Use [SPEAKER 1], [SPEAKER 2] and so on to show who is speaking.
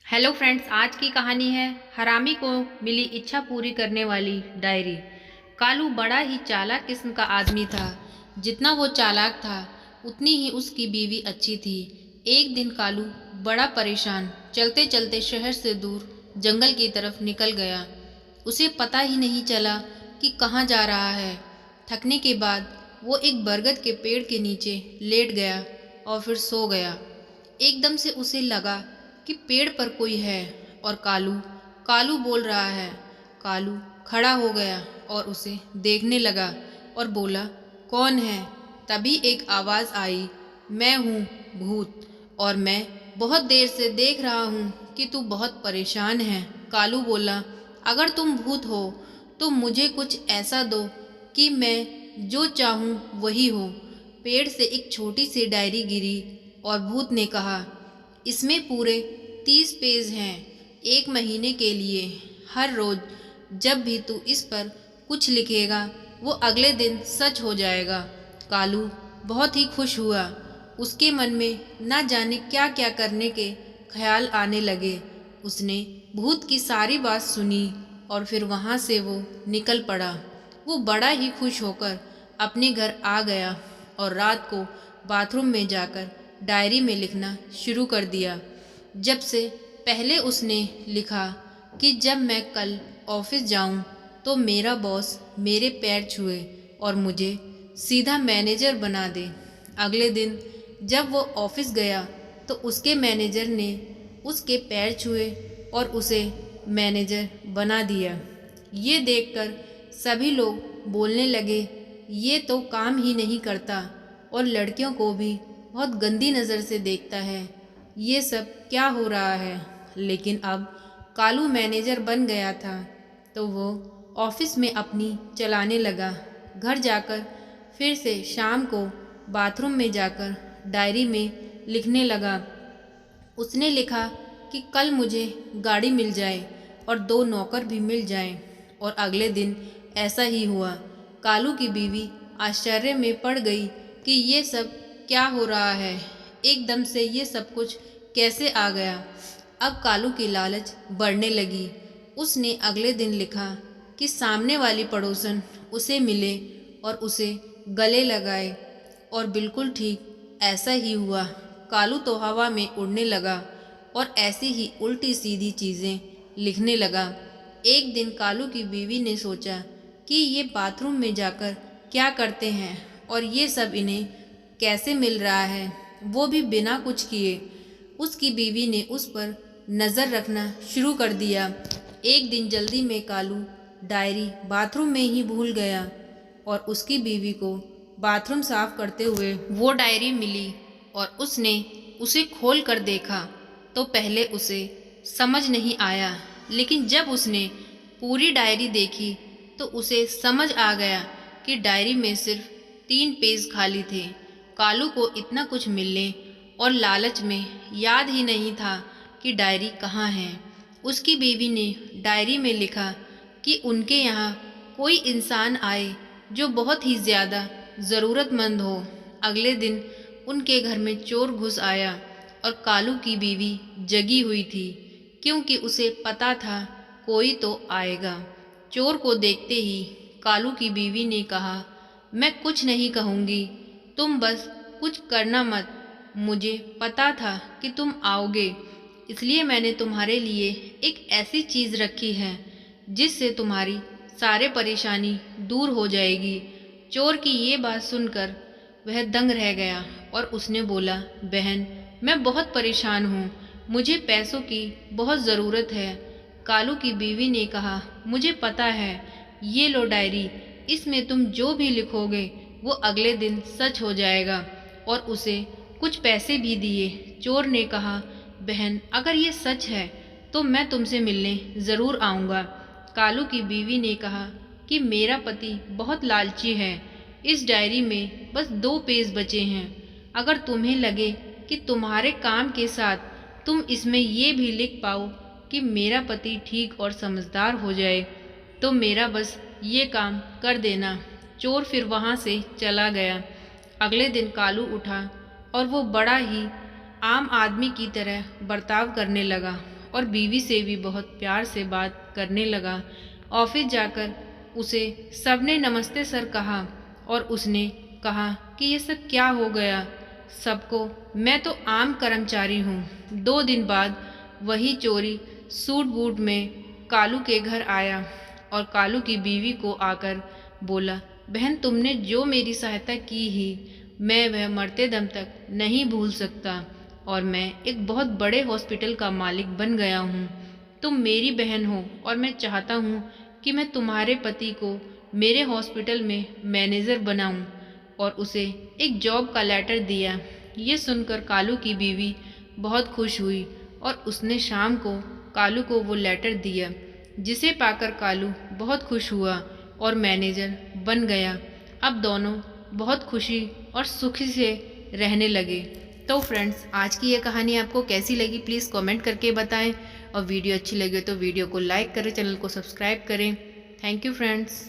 [SPEAKER 1] Hello friends, आज की कहानी है हरामी को मिली इच्छा पूरी करने वाली डायरी। कालू बड़ा ही चालाक किस्म का आदमी था। जितना वो चालाक था उतनी ही उसकी बीवी अच्छी थी। एक दिन कालू बड़ा परेशान चलते चलते शहर से दूर जंगल की तरफ निकल गया। उसे पता ही नहीं चला कि कहाँ जा रहा है। थकने के बाद वो एक बरगद के पेड़ के नीचे लेट गया और फिर सो गया। एकदम से उसे लगा कि पेड़ पर कोई है और कालू कालू बोल रहा है। कालू खड़ा हो गया और उसे देखने लगा और बोला, कौन है? तभी एक आवाज़ आई, मैं हूँ भूत, और मैं बहुत देर से देख रहा हूँ कि तू बहुत परेशान है। कालू बोला, अगर तुम भूत हो तो मुझे कुछ ऐसा दो कि मैं जो चाहूँ वही हो। पेड़ से एक छोटी सी डायरी गिरी और भूत ने कहा, इसमें पूरे 30 पेज हैं, 1 महीने के लिए। हर रोज जब भी तू इस पर कुछ लिखेगा वो अगले दिन सच हो जाएगा। कालू बहुत ही खुश हुआ। उसके मन में ना जाने क्या क्या करने के ख्याल आने लगे। उसने भूत की सारी बात सुनी और फिर वहाँ से वो निकल पड़ा। वो बड़ा ही खुश होकर अपने घर आ गया और रात को बाथरूम में जाकर डायरी में लिखना शुरू कर दिया। जब से पहले उसने लिखा कि जब मैं कल ऑफिस जाऊं तो मेरा बॉस मेरे पैर छुए और मुझे सीधा मैनेजर बना दे। अगले दिन जब वो ऑफिस गया तो उसके मैनेजर ने उसके पैर छुए और उसे मैनेजर बना दिया। ये देखकर सभी लोग बोलने लगे, ये तो काम ही नहीं करता और लड़कियों को भी बहुत गंदी नज़र से देखता है। ये सब क्या हो रहा है? लेकिन अब कालू मैनेजर बन गया था तो वो ऑफिस में अपनी चलाने लगा। घर जाकर फिर से शाम को बाथरूम में जाकर डायरी में लिखने लगा। उसने लिखा कि कल मुझे गाड़ी मिल जाए और 2 नौकर भी मिल जाएं। और अगले दिन ऐसा ही हुआ। कालू की बीवी आश्चर्य में पड़ गई कि ये सब क्या हो रहा है, एकदम से ये सब कुछ कैसे आ गया। अब कालू की लालच बढ़ने लगी। उसने अगले दिन लिखा कि सामने वाली पड़ोसन उसे मिले और उसे गले लगाए। और बिल्कुल ठीक ऐसा ही हुआ। कालू तो हवा में उड़ने लगा और ऐसी ही उल्टी सीधी चीज़ें लिखने लगा। एक दिन कालू की बीवी ने सोचा कि ये बाथरूम में जाकर क्या करते हैं और ये सब इन्हें कैसे मिल रहा है, वो भी बिना कुछ किए। उसकी बीवी ने उस पर नज़र रखना शुरू कर दिया। एक दिन जल्दी में कालू डायरी बाथरूम में ही भूल गया और उसकी बीवी को बाथरूम साफ करते हुए वो डायरी मिली और उसने उसे खोल कर देखा तो पहले उसे समझ नहीं आया, लेकिन जब उसने पूरी डायरी देखी तो उसे समझ आ गया कि डायरी में सिर्फ 3 पेज खाली थे। कालू को इतना कुछ मिलने और लालच में याद ही नहीं था कि डायरी कहाँ है। उसकी बीवी ने डायरी में लिखा कि उनके यहाँ कोई इंसान आए जो बहुत ही ज़्यादा ज़रूरतमंद हो। अगले दिन उनके घर में चोर घुस आया और कालू की बीवी जगी हुई थी क्योंकि उसे पता था कोई तो आएगा। चोर को देखते ही कालू की बीवी ने कहा, मैं कुछ नहीं कहूँगी, तुम बस कुछ करना मत। मुझे पता था कि तुम आओगे, इसलिए मैंने तुम्हारे लिए एक ऐसी चीज़ रखी है जिससे तुम्हारी सारे परेशानी दूर हो जाएगी। चोर की ये बात सुनकर वह दंग रह गया और उसने बोला, बहन मैं बहुत परेशान हूँ, मुझे पैसों की बहुत ज़रूरत है। कालू की बीवी ने कहा, मुझे पता है, ये लो डायरी, इसमें तुम जो भी लिखोगे वो अगले दिन सच हो जाएगा। और उसे कुछ पैसे भी दिए। चोर ने कहा, बहन अगर ये सच है तो मैं तुमसे मिलने ज़रूर आऊँगा। कालू की बीवी ने कहा कि मेरा पति बहुत लालची है, इस डायरी में बस 2 पेज बचे हैं। अगर तुम्हें लगे कि तुम्हारे काम के साथ तुम इसमें ये भी लिख पाओ कि मेरा पति ठीक और समझदार हो जाए तो मेरा बस ये काम कर देना। चोर फिर वहाँ से चला गया। अगले दिन कालू उठा और वो बड़ा ही आम आदमी की तरह बर्ताव करने लगा और बीवी से भी बहुत प्यार से बात करने लगा। ऑफिस जाकर उसे सबने नमस्ते सर कहा और उसने कहा कि ये सब क्या हो गया सबको, मैं तो आम कर्मचारी हूँ। 2 दिन बाद वही चोरी सूट बूट में कालू के घर आया और कालू की बीवी को आकर बोला, बहन तुमने जो मेरी सहायता की ही मैं वह मरते दम तक नहीं भूल सकता और मैं एक बहुत बड़े हॉस्पिटल का मालिक बन गया हूँ। तुम मेरी बहन हो और मैं चाहता हूँ कि मैं तुम्हारे पति को मेरे हॉस्पिटल में मैनेजर बनाऊँ और उसे एक जॉब का लेटर दिया। ये सुनकर कालू की बीवी बहुत खुश हुई और उसने शाम को कालू को वो लेटर दिया, जिसे पाकर कालू बहुत खुश हुआ और मैनेजर बन गया। अब दोनों बहुत खुशी और सुखी से रहने लगे। तो फ्रेंड्स, आज की ये कहानी आपको कैसी लगी प्लीज़ कमेंट करके बताएं और वीडियो अच्छी लगे तो वीडियो को लाइक करें, चैनल को सब्सक्राइब करें। Thank you friends.